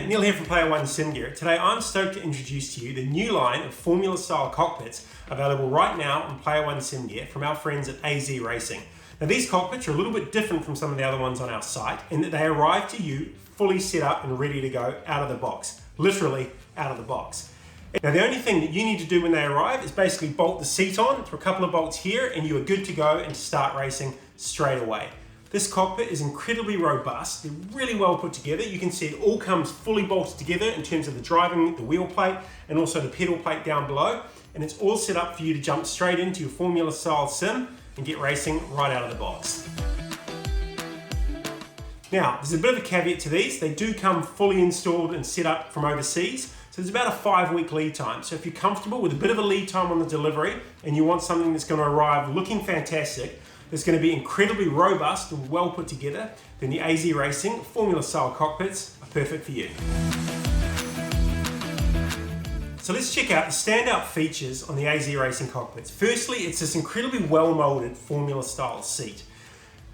Dan, Neil here from Player1 Sim Gear. Today I'm stoked to introduce to you the new line of Formula style cockpits available right now on Player1 Sim Gear from our friends at AZRacing. Now these cockpits are a little bit different from some of the other ones on our site in that they arrive to you fully set up and ready to go out of the box. Literally out of the box. Now the only thing that you need to do when they arrive is basically bolt the seat on through a couple of bolts here and you are good to go and start racing straight away. This cockpit is incredibly robust, they're really well put together. You can see it all comes fully bolted together in terms of the driving, the wheel plate, and also the pedal plate down below. And it's all set up for you to jump straight into your Formula style sim and get racing right out of the box. Now, there's a bit of a caveat to these. They do come fully installed and set up from overseas. So there's about a 5-week lead time. So if you're comfortable with a bit of a lead time on the delivery and you want something that's going to arrive looking fantastic, that's going to be incredibly robust and well put together, then the AZRacing Formula style cockpits are perfect for you. So let's check out the standout features on the AZRacing cockpits. Firstly, it's this incredibly well molded Formula style seat.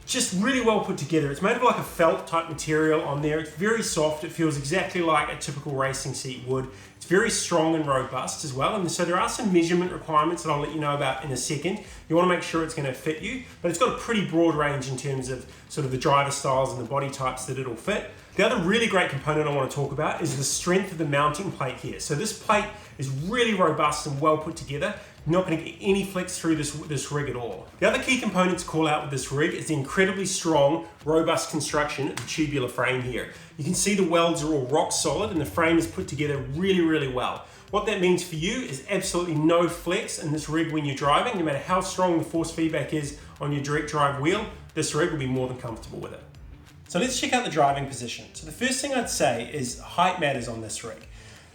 Just really well put together. It's made of like a felt type material on there. It's very soft. It feels exactly like a typical racing seat would. It's very strong and robust as well. And so there are some measurement requirements that I'll let you know about in a second. You want to make sure it's going to fit you, but it's got a pretty broad range in terms of sort of the driver styles and the body types that it'll fit. The other really great component I want to talk about is the strength of the mounting plate here. So this plate is really robust and well put together. You're not going to get any flex through this rig at all. The other key component to call out with this rig is the incredibly strong, robust construction of the tubular frame here. You can see the welds are all rock solid and the frame is put together really, really well. What that means for you is absolutely no flex in this rig when you're driving. No matter how strong the force feedback is on your direct drive wheel, this rig will be more than comfortable with it. So let's check out the driving position. So the first thing I'd say is height matters on this rig.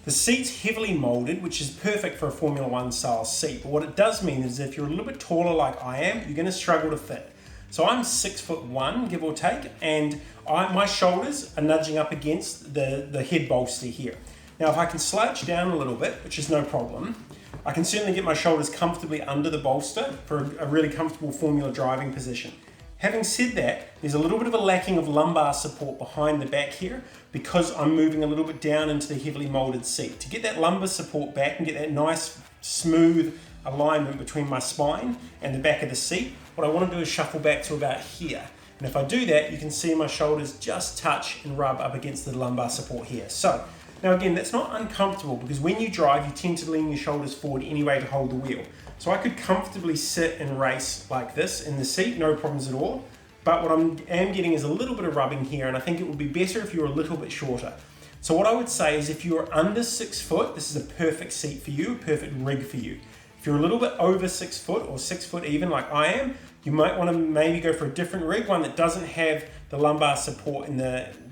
The seat's heavily molded, which is perfect for a Formula 1 style seat, but what it does mean is if you're a little bit taller like I am, you're going to struggle to fit. So I'm 6'1", give or take, and my shoulders are nudging up against the head bolster here. Now if I can slouch down a little bit, which is no problem, I can certainly get my shoulders comfortably under the bolster for a really comfortable Formula driving position. Having said that, there's a little bit of a lacking of lumbar support behind the back here because I'm moving a little bit down into the heavily molded seat. To get that lumbar support back and get that nice smooth alignment between my spine and the back of the seat, what I want to do is shuffle back to about here. And if I do that, you can see my shoulders just touch and rub up against the lumbar support here. So, now again, that's not uncomfortable because when you drive, you tend to lean your shoulders forward anyway to hold the wheel. So I could comfortably sit and race like this in the seat, no problems at all. But what I am getting is a little bit of rubbing here, and I think it would be better if you're a little bit shorter. So what I would say is if you're under 6 foot, this is a perfect seat for you, a perfect rig for you. If you're a little bit over 6 foot or 6 foot even like I am, you might want to maybe go for a different rig, one that doesn't have the lumbar support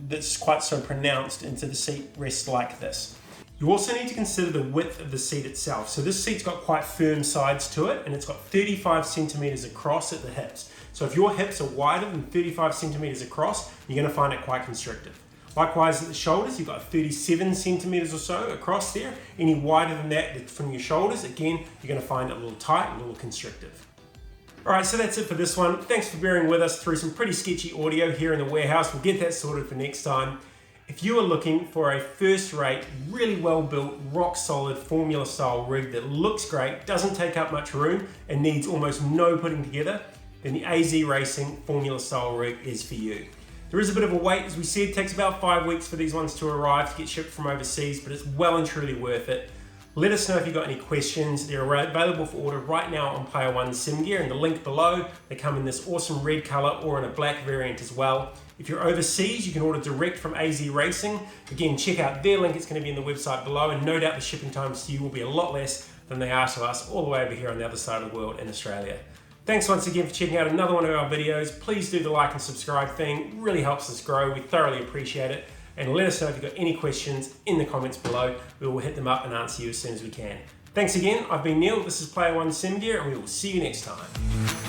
that's quite so pronounced into the seat rest like this. You also need to consider the width of the seat itself. So this seat's got quite firm sides to it and it's got 35 centimeters across at the hips. So if your hips are wider than 35 centimeters across, you're going to find it quite constrictive. Likewise at the shoulders, you've got 37 centimeters or so across there. Any wider than that from your shoulders, again, you're going to find it a little tight, a little constrictive. Alright, so that's it for this one. Thanks for bearing with us through some pretty sketchy audio here in the warehouse. We'll get that sorted for next time. If you are looking for a first-rate, really well-built, rock-solid Formula-style rig that looks great, doesn't take up much room, and needs almost no putting together, then the AZRacing Formula-style rig is for you. There is a bit of a wait, as we said. It takes about 5 weeks for these ones to arrive to get shipped from overseas, but it's well and truly worth it. Let us know if you've got any questions. They're available for order right now on Player1 Sim Gear in the link below. They come in this awesome red color or in a black variant as well. If you're overseas, you can order direct from AZRacing. Again, check out their link. It's going to be in the website below, and no doubt the shipping times to you will be a lot less than they are to us all the way over here on the other side of the world in Australia. Thanks once again for checking out another one of our videos. Please do the like and subscribe thing. It really helps us grow. We thoroughly appreciate it. And let us know if you've got any questions in the comments below. We will hit them up and answer you as soon as we can. Thanks again. I've been Neil. This is Player1 Sim Gear, and we will see you next time.